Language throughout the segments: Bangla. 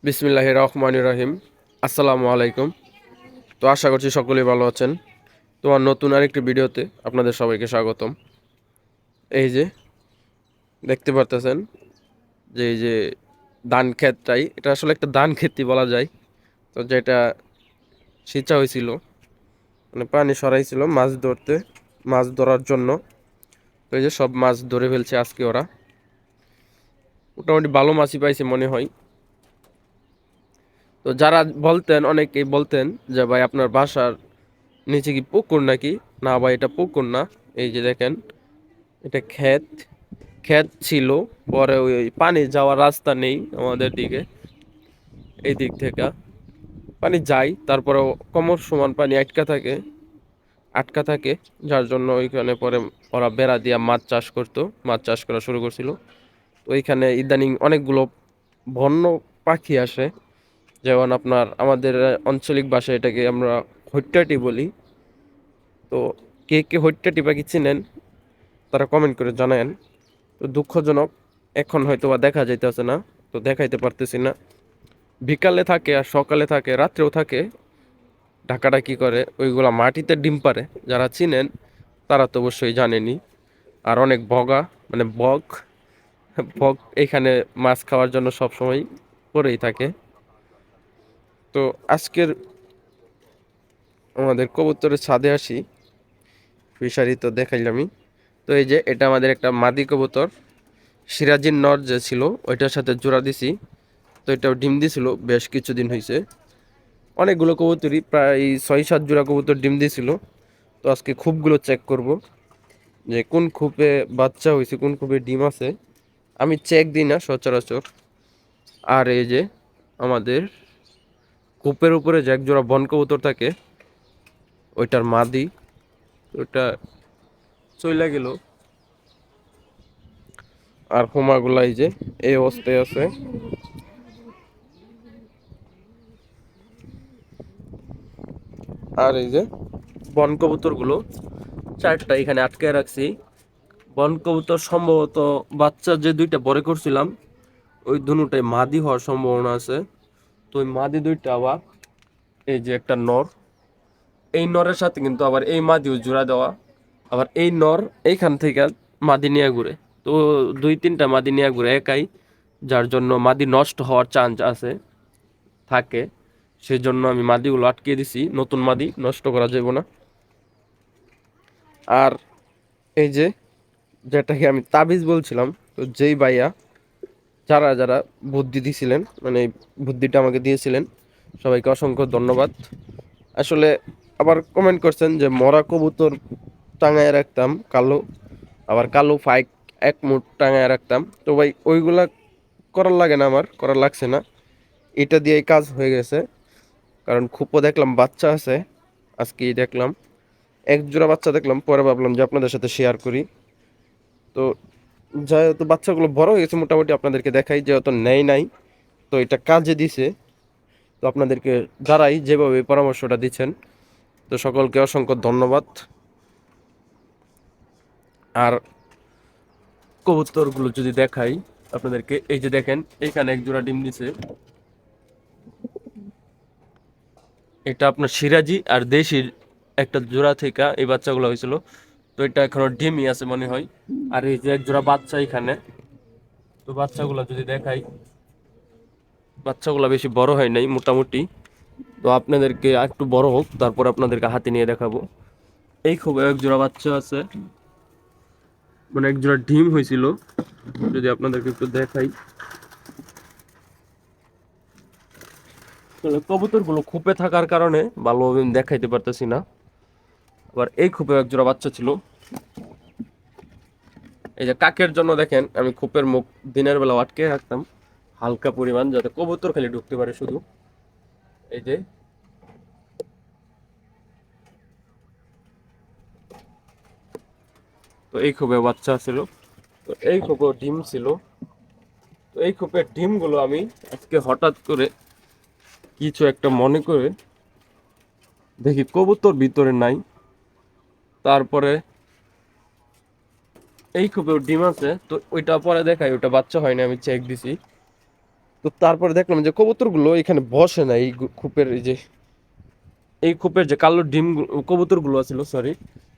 বিসমিল্লাহির রহমানির রহিম। আসসালামু আলাইকুম। তো আশা করছি সকলেই ভালো আছেন। তোমার নতুন আরেকটি ভিডিওতে আপনাদের সবাইকে স্বাগতম। এই যে দেখতে পারতেছেন যে এই যে ধান ক্ষেতটাই, এটা আসলে একটা ধান ক্ষেতই বলা যায়। তো যেটা সিঁচা হয়েছিল, মানে পানি সরাইছিল মাছ ধরতে, মাছ ধরার জন্য। তো এই যে সব মাছ ধরে ফেলছে আজকে ওরা, মোটামুটি ভালো মাছই পাইছে মনে হয়। তো যারা বলতেন, অনেকেই বলতেন যে ভাই আপনার বাসার নিচে কি পুকুর নাকি? না ভাই, এটা পুকুর না। এই যে দেখেন, এটা ক্ষেত। ক্ষেত ছিল, পরে ওই ওই পানি যাওয়ার রাস্তা নেই আমাদের দিকে। এই দিক থেকে পানি যায়, তারপরে কোমর সমান পানি আটকা থাকে। যার জন্য ওইখানে পরে ওরা বেড়া দিয়া মাছ চাষ করতো, মাছ চাষ করা শুরু করছিল। তো ওইখানে ইদানিং অনেকগুলো বন্য পাখি আসে। যেমন আপনার আমাদের আঞ্চলিক ভাষায় এটাকে আমরা হৈট্টাটি বলি। তো কে কে হৈট্টাটি পাখি চিনেন তারা কমেন্ট করে জানায়েন। তো দুঃখজনক, এখন হয়তো বা দেখা যাইতেছে না, তো দেখাইতে পারতেছি না। বিকালে থাকে আর সকালে থাকে, রাত্রেও থাকে। ঢাকাটা কি করে, ওইগুলা মাটিতে ডিম পারে। যারা চিনেন তারা তো অবশ্যই জানেনি। আর অনেক বগা, মানে বক, বক এখানে মাছ খাওয়ার জন্য সবসময় পড়েই থাকে। তো আজকের আমাদের কবুতরের ছাদে আসি। ফিশারি তো দেখাইলামই। তো এই যে এটা আমাদের একটা মাদি কবুতর, সিরাজিন নর যে ছিল ওইটার সাথে জোড়া দিছি। তো এটাও ডিম দিছিল বেশ কিছুদিন হয়েছে। অনেকগুলো কবুতরই, প্রায় 6-7 জোড়া কবুতর ডিম দিয়েছিল। তো আজকে খুবগুলো চেক করব যে কোন খোপে বাচ্চা হয়েছে, কোন খোপে ডিম আছে। আমি চেক দিই না সচরাচর। আর এই যে আমাদের খোপের উপরে যে এক জোড়া বন কবুতর থাকে, ওইটার মাদি, ওইটা চইলা গেল। আর হোমাগুলা এই যে এই অবস্থায় আছে। আর এই যে বন কবুতরগুলো 4টা এখানে আটকে রাখছি। বন কবুতর সম্ভবত বাচ্চা যে 2টা বড় করছিলাম, ওই দুটোটাই মাদি হওয়ার সম্ভাবনা আছে। তো ওই মাদি 2টা আবার, এই যে একটা নর, এই নরের সাথে কিন্তু আবার এই মাদিও জোড়া দেওয়া। আবার এই নর এইখান থেকে মাদি নিয়ে ঘুরে। তো 2-3টা মাদি নিয়ে ঘুরে একাই, যার জন্য মাদি নষ্ট হওয়ার চান্স আছে, থাকে। সেই জন্য আমি মাদিগুলো আটকে দিছি, নতুন মাদি নষ্ট করা যাবে না। আর এই যে যেটাকে আমি তাবিজ বলছিলাম, তো যেই ভাইয়া যারা যারা বুদ্ধি দিছিলেন, মানে এই বুদ্ধিটা আমাকে দিয়েছিলেন, সবাইকে অসংখ্য ধন্যবাদ। আসলে আবার কমেন্ট করছেন যে মরা কবুতর টাঙায় রাখতাম কালো, আবার কালো ফাইক এক মুঠ টাঙায় রাখতাম। তো ভাই ওইগুলা করার লাগে না, আমার করার লাগছে না। এটা দিয়েই কাজ হয়ে গেছে। কারণ খুপও দেখলাম বাচ্চা আছে, আজকেই দেখলাম এক জোড়া বাচ্চা দেখলাম, পরে ভাবলাম যে আপনাদের সাথে শেয়ার করি। তো যেহেতু বাচ্চাগুলো বড় হয়ে গেছে মোটামুটি, আপনাদেরকে দেখাই যেহেতু নেই নাই, তো এটা কাজে দিছে। তো আপনাদেরকে যারাই যেভাবে পরামর্শটা দিচ্ছেন, তো সকলকে অসংখ্য ধন্যবাদ। আর কবুতরগুলো যদি দেখাই আপনাদেরকে, এই যে দেখেন এখানে এক জোড়া ডিম দিছে। এটা আপনার সিরাজি আর দেশির একটা জোড়া থেকে এই বাচ্চাগুলো হয়েছিল। তো এটা এখনো ডিমই আছে মনে হয়। আর এই যে এক জোড়া বাচ্চা এখানে। তো বাচ্চাগুলো যদি দেখাই, বাচ্চাগুলো বেশি বড় হয় নাই মোটামুটি। তো আপনাদেরকে একটু বড় হোক, তারপর আপনাদেরকে হাতে নিয়ে দেখাবো। এই খুব এক জোড়া বাচ্চা আছে, মানে এক জোড়া ডিম হয়েছিল। যদি আপনাদেরকে একটু দেখাই, কবুতর গুলো খোপে থাকার কারণে ভালোভাবে আমি দেখাইতে পারতেছি না। আবার এই খোপে এক জোড়া বাচ্চা ছিল। এই যে কাকের জন্য দেখেন আমি খোপের মুখ দিনের বেলা আটকে রাখতাম হালকা পরিমাণ, যাতে কবুতর খালি ঢুকতে পারে শুধু। এই যে তো এই খোপে বাচ্চা ছিল, তো এই খোপে ডিম ছিল। তো এই খোপের ডিমগুলো আমি আজকে হঠাৎ করে কিছু একটা মনে করে দেখি কবুতর ভিতরে নাই। তারপরে এই খোপেও ডিম আছে, তো ওইটা পরে দেখাই, ওইটা বাচ্চা হয়নি, আমি চেক দিছি। তো তারপরে দেখলাম যে কবুতরগুলো এখানে বসে না, এই খোপের এই যে এই খোপের যে কালো ডিম কবুতরগুলো ছিল, সরি,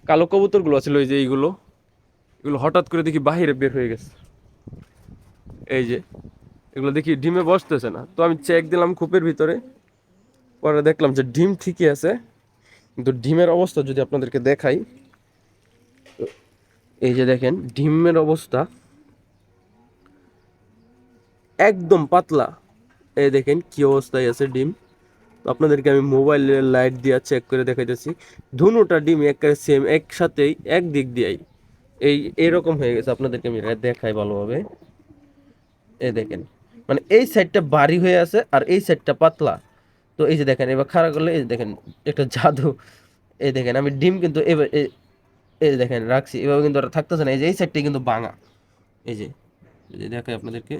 কালো কবুতরগুলো ছিল, এই যে এইগুলো, এগুলো হঠাৎ করে দেখি বাহিরে বের হয়ে গেছে। এই যে এগুলো দেখি ডিমে বসতেছে না, তো আমি চেক দিলাম খোপের ভিতরে, পরে দেখলাম যে ডিম ঠিকই আছে, কিন্তু ডিমের অবস্থা যদি আপনাদেরকে দেখাই, এই যে দেখেন ডিমের অবস্থা একদম পাতলা। এই দেখেন কি অবস্থায় আছে ডিম। তো আপনাদেরকে আমি মোবাইলের লাইট দিয়ে চেক করে দেখাইতেছি, দুটোটা ডিম একেবারে সেম, একসাথেই এক দিক দিয়েই এই এরকম হয়ে গেছে। আপনাদেরকে আমি দেখাই ভালোভাবে। এই দেখেন, মানে এই সাইডটা ভারী হয়ে আছে আর এই সাইডটা পাতলা। তো এই যে দেখেন, এবার খাড়া করলে এই যে দেখেন একটা জাদু। এই দেখেন আমি ডিম কিন্তু এবার এই যে দেখেন রাখছি, এভাবে কিন্তু ওটা থাকতেছে না। এই যে এই সাইডটা কিন্তু ভাঙা, এই যে যদি দেখাই আপনাদেরকে,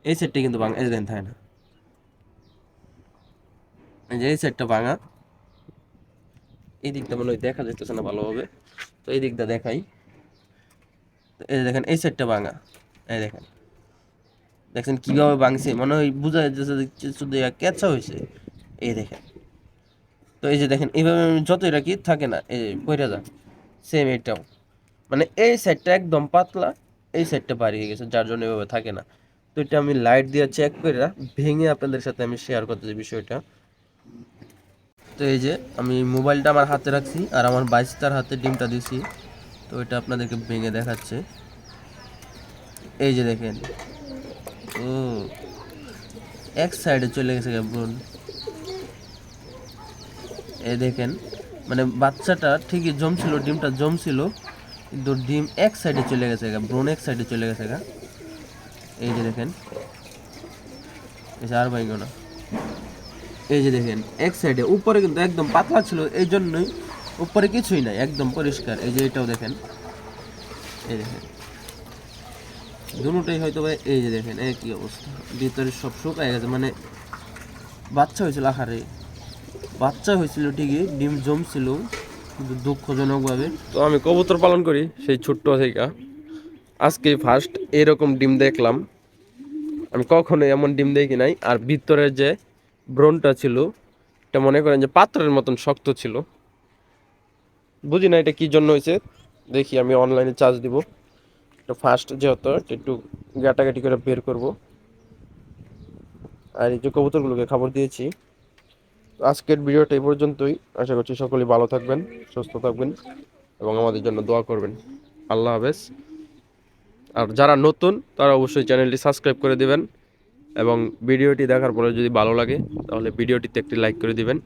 এই সাইডটা কিন্তু ভাঙা, এই যে দেখেন থাকে না, এই যে এই সাইডটা ভাঙা, এই দিকটা মনে হয় দেখা যাইতেছে না ভালোভাবে, তো এই দিকটা দেখাই। তো এই যে দেখেন এই সাইডটা ভাঙা, এই দেখেন, দেখছেন কিভাবে ভাঙছে, মনে হয় বোঝা যাচ্ছে যে শুধু কেঁচা হয়েছে। এই দেখেন, তো এই যে দেখেন এইভাবে আমি যতই রাখি থাকে না, এই পইরা যায় সেম এটাও, মানে এই সাইডটা একদম পাতলা, এই সাইডটা বাড়িয়ে গেছে, যার জন্য এভাবে থাকে না। তো এটা আমি লাইট দিয়ে চেক করে ভেঙে আপনাদের সাথে আমি শেয়ার করতেছি বিষয়টা। তো এই যে আমি মোবাইলটা আমার হাতে রাখছি আর আমার বাইস্তার হাতে ডিমটা দিছি, তো এটা আপনাদেরকে ভেঙে দেখাচ্ছে। এই যে দেখেন, ও এক সাইডে চলে গেছে ব্রণ। এই দেখেন, মানে বাচ্চাটা ঠিকই জমছিল, ডিমটা জমছিল, কিন্তু ডিম এক সাইডে চলে গেছে, ব্রণ এক সাইডে চলে গেছে। এই যে দেখেন, এই যে আর বাইঙ্গ না, এই যে দেখেন এক সাইডে, উপরে কিন্তু একদম পাতলা ছিল, এই জন্যই উপরে কিছুই নাই, একদম পরিষ্কার। এই যে এটাও দেখেন, এই দেখেন দুটোই হয়তো ভাই, এই যে দেখেন একই অবস্থা, ভিতরে সব শুকায় গেছে, মানে বাচ্চা হয়েছিল, আহারে বাচ্চা হয়েছিল ঠিকই, ডিম জমছিল, কিন্তু দুঃখজনকভাবে। তো আমি কবুতর পালন করি সেই ছোট্ট থেকে, আজকে ফার্স্ট এরকম ডিম দেখলাম। আমি কখনো এমন ডিম দেখি নাই। আর ভিতরের যে ব্রনটা ছিল, এটা মনে করেন যে পাত্রের মতন শক্ত ছিল, বুঝি না এটা কি জন্য হয়েছে। দেখি আমি অনলাইনে চার্জ দিব, এটা ফার্স্ট যেহেতু একটু ঘাটাঘাটি করে বের করব। আর এই যে কবুতরগুলোকে খাবার দিয়েছি। তো আজকের ভিডিওটা এই পর্যন্তই, আশা করছি সকলেই ভালো থাকবেন, সুস্থ থাকবেন এবং আমাদের জন্য দোয়া করবেন। আল্লাহ হাফেজ। আর যারা নতুন তারা অবশ্যই চ্যানেলটি সাবস্ক্রাইব করে দিবেন এবং ভিডিওটি দেখার পরে যদি ভালো লাগে তাহলে ভিডিওটিতে একটি লাইক করে দিবেন।